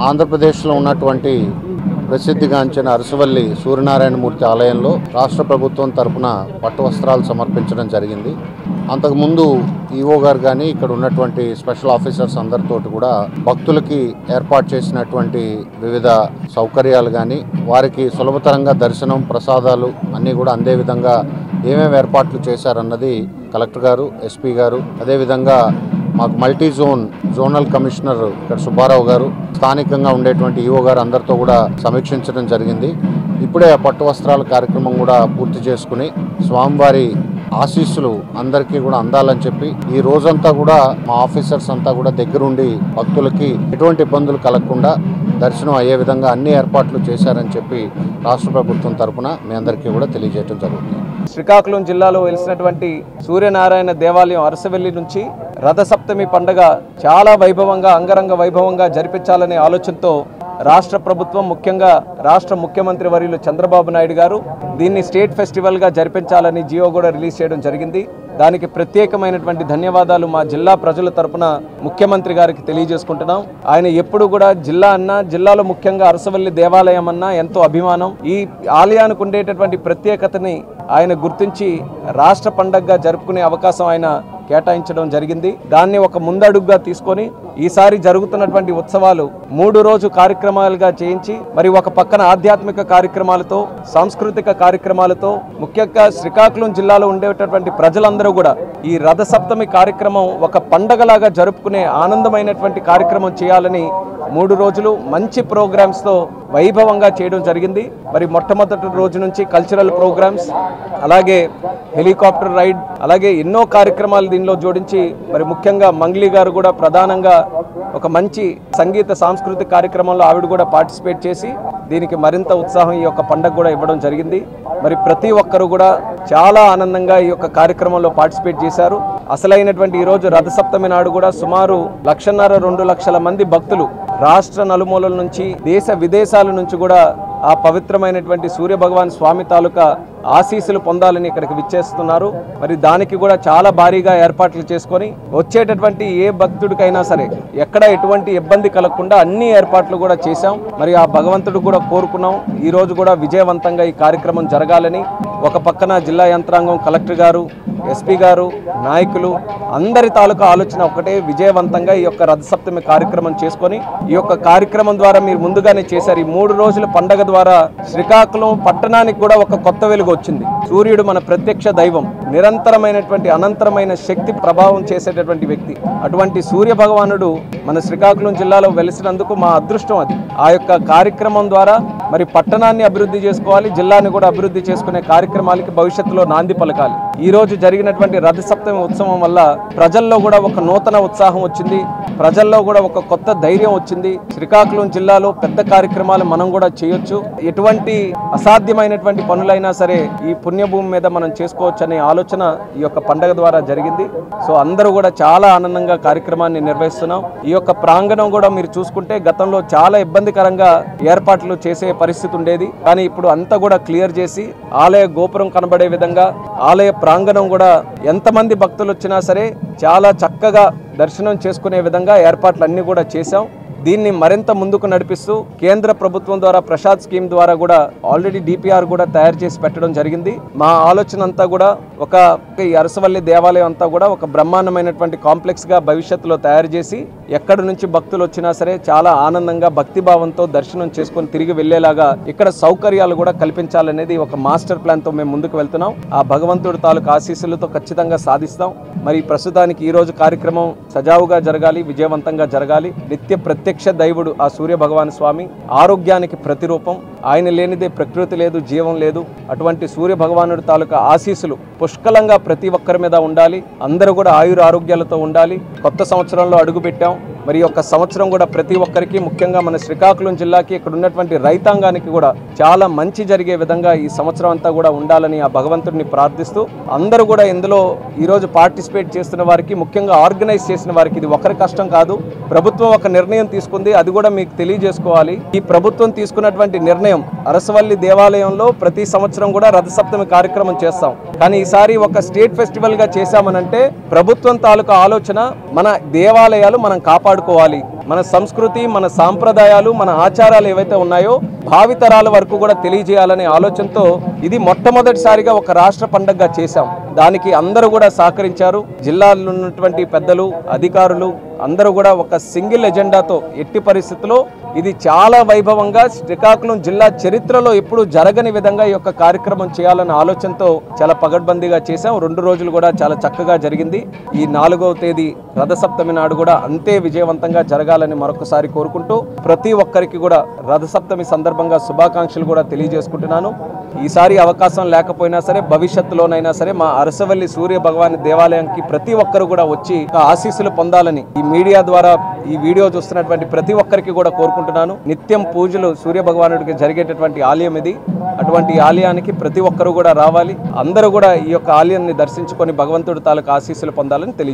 ఆంధ్రప్రదేశ్లో ఉన్నటువంటి ప్రసిద్ధిగాంచిన అరసవల్లి సూర్యనారాయణమూర్తి ఆలయంలో రాష్ట్ర ప్రభుత్వం తరపున పట్టు వస్త్రాలు సమర్పించడం జరిగింది. అంతకుముందు ఈఓ గారు కానీ ఇక్కడ ఉన్నటువంటి స్పెషల్ ఆఫీసర్స్ అందరితో కూడా భక్తులకి ఏర్పాటు చేసినటువంటి వివిధ సౌకర్యాలు కానీ వారికి సులభతరంగా దర్శనం ప్రసాదాలు అన్నీ కూడా అందే విధంగా ఏమేమి ఏర్పాట్లు చేశారన్నది కలెక్టర్ గారు, ఎస్పీ గారు, అదేవిధంగా మాకు జోనల్ కమిషనర్ ఇక్కడ సుబ్బారావు గారు, స్థానికంగా ఉండేటువంటి ఈఓ గారు అందరితో కూడా సమీక్షించడం జరిగింది. ఇప్పుడే పట్టు వస్త్రాల కార్యక్రమం కూడా పూర్తి చేసుకుని స్వామివారి ఆశీస్సులు అందరికీ కూడా అందాలని చెప్పి ఈ రోజంతా కూడా మా ఆఫీసర్స్ అంతా కూడా దగ్గరుండి భక్తులకి ఎటువంటి ఇబ్బందులు కలగకుండా దర్శనం అయ్యే విధంగా అన్ని ఏర్పాట్లు చేశారని చెప్పి రాష్ట్ర ప్రభుత్వం తరఫున మీ అందరికీ కూడా తెలియజేయడం జరుగుతుంది. శ్రీకాకుళం జిల్లాలో వెలిసినటువంటి సూర్యనారాయణ దేవాలయం అరసవెల్లి నుంచి రథసప్తమి పండుగ చాలా వైభవంగా, అంగరంగ వైభవంగా జరిపించాలనే ఆలోచనతో రాష్ట్ర ప్రభుత్వం, ముఖ్యంగా రాష్ట్ర ముఖ్యమంత్రి వర్యులు చంద్రబాబు నాయుడు గారు దీన్ని స్టేట్ ఫెస్టివల్గా జరిపించాలని జియో కూడా రిలీజ్ చేయడం జరిగింది. దానికి ప్రత్యేకమైనటువంటి ధన్యవాదాలు మా జిల్లా ప్రజల తరపున ముఖ్యమంత్రి గారికి తెలియజేసుకుంటున్నాం. ఆయన ఎప్పుడు కూడా జిల్లా అన్నా, జిల్లాలో ముఖ్యంగా అరసవల్లి దేవాలయం అన్నా ఎంతో అభిమానం. ఈ ఆలయానికి ఉండేటటువంటి ప్రత్యేకతని ఆయన గుర్తించి రాష్ట్ర పండగగా జరుపుకునే అవకాశం ఆయన కేటాయించడం జరిగింది. దాన్ని ఒక ముందడుగుగా తీసుకొని ఈసారి జరుగుతున్నటువంటి ఉత్సవాలు 3 రోజు కార్యక్రమాలుగా చేయించి మరి ఒక పక్కన ఆధ్యాత్మిక కార్యక్రమాలతో, సాంస్కృతిక కార్యక్రమాలతో, ముఖ్యంగా శ్రీకాకుళం జిల్లాలో ఉండేటటువంటి ప్రజలందరూ కూడా ఈ రథసప్తమి కార్యక్రమం ఒక పండగలాగా జరుపుకునే ఆనందమైనటువంటి కార్యక్రమం చేయాలని 3 రోజులు మంచి ప్రోగ్రామ్స్తో వైభవంగా చేయడం జరిగింది. మరి మొట్టమొదటి రోజు నుంచి కల్చరల్ ప్రోగ్రామ్స్, అలాగే హెలికాప్టర్ రైడ్, అలాగే ఎన్నో కార్యక్రమాలు దీనిలో జోడించి మరి ముఖ్యంగా మంగ్లీ గారు కూడా ప్రధానంగా ఒక మంచి సంగీత సాంస్కృతిక కార్యక్రమంలో ఆవిడ కూడా పార్టిసిపేట్ చేసి దీనికి మరింత ఉత్సాహం ఈ యొక్క పండుగ కూడా ఇవ్వడం జరిగింది. మరి ప్రతి ఒక్కరు కూడా చాలా ఆనందంగా ఈ యొక్క కార్యక్రమంలో పార్టిసిపేట్ చేశారు. అసలైనటువంటి ఈరోజు రథసప్తమి నాడు కూడా సుమారు 1.5-2 లక్షల మంది భక్తులు రాష్ట్ర నలుమూలల నుంచి, దేశ విదేశాల నుంచి కూడా ఆ పవిత్రమైనటువంటి సూర్య భగవాన్ స్వామి తాలూకా ఆశీస్సులు పొందాలని ఇక్కడికి విచ్చేస్తున్నారు. మరి దానికి కూడా చాలా భారీగా ఏర్పాట్లు చేసుకొని వచ్చేటటువంటి ఏ భక్తుడికైనా సరే ఎక్కడ ఎటువంటి ఇబ్బంది కలగకుండా అన్ని ఏర్పాట్లు కూడా చేశాం. మరి ఆ భగవంతుడు కూడా కోరుకున్నాం ఈ రోజు కూడా విజయవంతంగా ఈ కార్యక్రమం జరగాలని. ఒక పక్కన జిల్లా యంత్రాంగం, కలెక్టర్ గారు, ఎస్పీ గారు, నాయకులు అందరి తాలూకా ఆలోచన ఒకటే, విజయవంతంగా ఈ యొక్క రథసప్తమి కార్యక్రమం చేసుకొని ఈ యొక్క కార్యక్రమం ద్వారా మీరు ముందుగానే చేశారు. ఈ 3 రోజుల పండగ ద్వారా శ్రీకాకుళం పట్టణానికి కూడా ఒక కొత్త వెలుగు వచ్చింది. సూర్యుడు మన ప్రత్యక్ష దైవం, నిరంతరమైనటువంటి అనంతరమైన శక్తి ప్రభావం చేసేటటువంటి వ్యక్తి. అటువంటి సూర్య భగవానుడు మన శ్రీకాకుళం జిల్లాలో వెలిసినందుకు మా అదృష్టం అది. ఆ యొక్క కార్యక్రమం ద్వారా మరి పట్టణాన్ని అభివృద్ధి చేసుకోవాలి, జిల్లాని కూడా అభివృద్ధి చేసుకునే కార్యక్రమాలకి భవిష్యత్తులో నాంది పలకాలి. ఈ రోజు జరిగినటువంటి రథసప్తమి ఉత్సవం వల్ల ప్రజల్లో కూడా ఒక నూతన ఉత్సాహం వచ్చింది, ప్రజల్లో కూడా ఒక కొత్త ధైర్యం వచ్చింది. శ్రీకాకుళం జిల్లాలో పెద్ద కార్యక్రమాలు మనం కూడా చేయొచ్చు, ఎటువంటి అసాధ్యమైనటువంటి పనులైనా సరే ఈ పుణ్యభూమి మీద మనం చేసుకోవచ్చు అనే ఆలోచన ఈ యొక్క పండగ ద్వారా జరిగింది. సో అందరూ కూడా చాలా ఆనందంగా కార్యక్రమాన్ని నిర్వహిస్తున్నాం. ఈ యొక్క ప్రాంగణం కూడా మీరు చూసుకుంటే గతంలో చాలా ఇబ్బందికరంగా ఏర్పాట్లు చేసే పరిస్థితి ఉండేది, కానీ ఇప్పుడు అంతా కూడా క్లియర్ చేసి ఆలయ గోపురం కనబడే విధంగా, ఆలయ ప్రాంగణం కూడా ఎంతమంది భక్తులు వచ్చినా సరే చాలా చక్కగా దర్శనం చేసుకునే విధంగా ఏర్పాట్లు అన్నీ కూడా చేశాం. దీన్ని మరింత ముందుకు నడిపిస్తూ కేంద్ర ప్రభుత్వం ద్వారా ప్రసాద్ స్కీమ్ ద్వారా కూడా ఆల్రెడీ డిపిఆర్ కూడా తయారు చేసి పెట్టడం జరిగింది. మా ఆలోచన అంతా కూడా ఈ అరసవల్లి దేవాలయం అంతా కూడా ఒక బ్రహ్మాండమైనటువంటి కాంప్లెక్స్ గా భవిష్యత్తులో తయారు చేసి ఎక్కడి నుంచి భక్తులు వచ్చినా సరే చాలా ఆనందంగా భక్తిభావంతో దర్శనం చేసుకొని తిరిగి వెళ్లేలాగా ఇక్కడ సౌకర్యాలు కూడా కల్పించాలనేది ఒక మాస్టర్ ప్లాన్ తో మేము ముందుకు వెళ్తున్నాం. ఆ భగవంతుడి తాలూకు ఆశీస్సులతో ఖచ్చితంగా సాధిస్తాం. మరి ప్రస్తుతానికి ఈ రోజు కార్యక్రమం సజావుగా జరగాలి, విజయవంతంగా జరగాలి. నిత్య ప్రత్యక్ష దైవుడు ఆ సూర్య భగవాన్ స్వామి, ఆరోగ్యానికి ప్రతిరూపం. ఆయన లేనిదే ప్రకృతి లేదు, జీవం లేదు. అటువంటి సూర్య భగవానుడి తాలూకా ఆశీస్సులు పుష్కలంగా ప్రతి ఒక్కరి మీద ఉండాలి. అందరూ కూడా ఆయుర ఆరోగ్యాలతో ఉండాలి. కొత్త సంవత్సరంలో అడుగు పెట్టాం. మరి యొక్క సంవత్సరం కూడా ప్రతి ఒక్కరికి, ముఖ్యంగా మన శ్రీకాకుళం జిల్లాకి, ఇక్కడ ఉన్నటువంటి రైతాంగానికి కూడా చాలా మంచి జరిగే విధంగా ఈ సంవత్సరం అంతా కూడా ఉండాలని ఆ భగవంతుడిని ప్రార్థిస్తూ అందరూ కూడా ఇందులో ఈరోజు పార్టిసిపేట్ చేస్తున్న వారికి, ముఖ్యంగా ఆర్గనైజ్ చేసిన వారికి ఇది ఒకరి కష్టం కాదు. ప్రభుత్వం ఒక నిర్ణయం తీసుకుంది, అది కూడా మీకు తెలియజేసుకోవాలి. ఈ ప్రభుత్వం తీసుకున్నటువంటి నిర్ణయం అరసవల్లి దేవాలయంలో ప్రతి సంవత్సరం కూడా రథసప్తమి కార్యక్రమం చేస్తాం. కానీ ఈసారి ఒక స్టేట్ ఫెస్టివల్ గా చేశామనంటే ప్రభుత్వం తాలూకా ఆలోచన మన దేవాలయాలు మనం కాపాడు కాపాడుకోవాలి, మన సంస్కృతి, మన సాంప్రదాయాలు, మన ఆచారాలు ఏవైతే ఉన్నాయో భావితరాల వరకు కూడా తెలియజేయాలనే ఆలోచనతో ఇది మొట్టమొదటిసారిగా ఒక రాష్ట్ర పండుగగా చేశాం. దానికి అందరూ కూడా సహకరించారు. జిల్లాలో ఉన్నటువంటి పెద్దలు, అధికారులు అందరూ కూడా ఒక సింగిల్ ఎజెండాతో ఎట్టి పరిస్థితుల్లో ఇది చాలా వైభవంగా శ్రీకాకుళం జిల్లా చరిత్రలో ఎప్పుడు జరగని విధంగా ఈ యొక్క కార్యక్రమం చేయాలన్న ఆలోచనతో చాలా పగడ్బందీగా చేశాం. 2 రోజులు కూడా చాలా చక్కగా జరిగింది. ఈ 4వ తేదీ రథసప్తమి నాడు కూడా అంతే విజయవంతంగా జరగాలని మరొకసారి కోరుకుంటూ ప్రతి ఒక్కరికి కూడా రథసప్తమి సందర్భంగా శుభాకాంక్షలు కూడా తెలియజేసుకుంటున్నాను. ఈసారి అవకాశం లేకపోయినా సరే భవిష్యత్తులోనైనా సరే మా అరసవల్లి సూర్య భగవాన్ దేవాలయానికి ప్రతి ఒక్కరు కూడా వచ్చి ఆశీస్సులు పొందాలని ఈ మీడియా ద్వారా ఈ వీడియో చూస్తున్నటువంటి ప్రతి ఒక్కరికి కూడా కోరుకుంటున్నాను. నిత్యం పూజలు సూర్య భగవానుడికి జరిగేటటువంటి ఆలయం ఇది. అటువంటి ఆలయానికి ప్రతి ఒక్కరు కూడా రావాలి. అందరూ కూడా ఈ యొక్క ఆలయాన్ని దర్శించుకొని భగవంతుడి తాలూకు ఆశీస్సులు పొందాలని తెలియజేస్తున్నారు.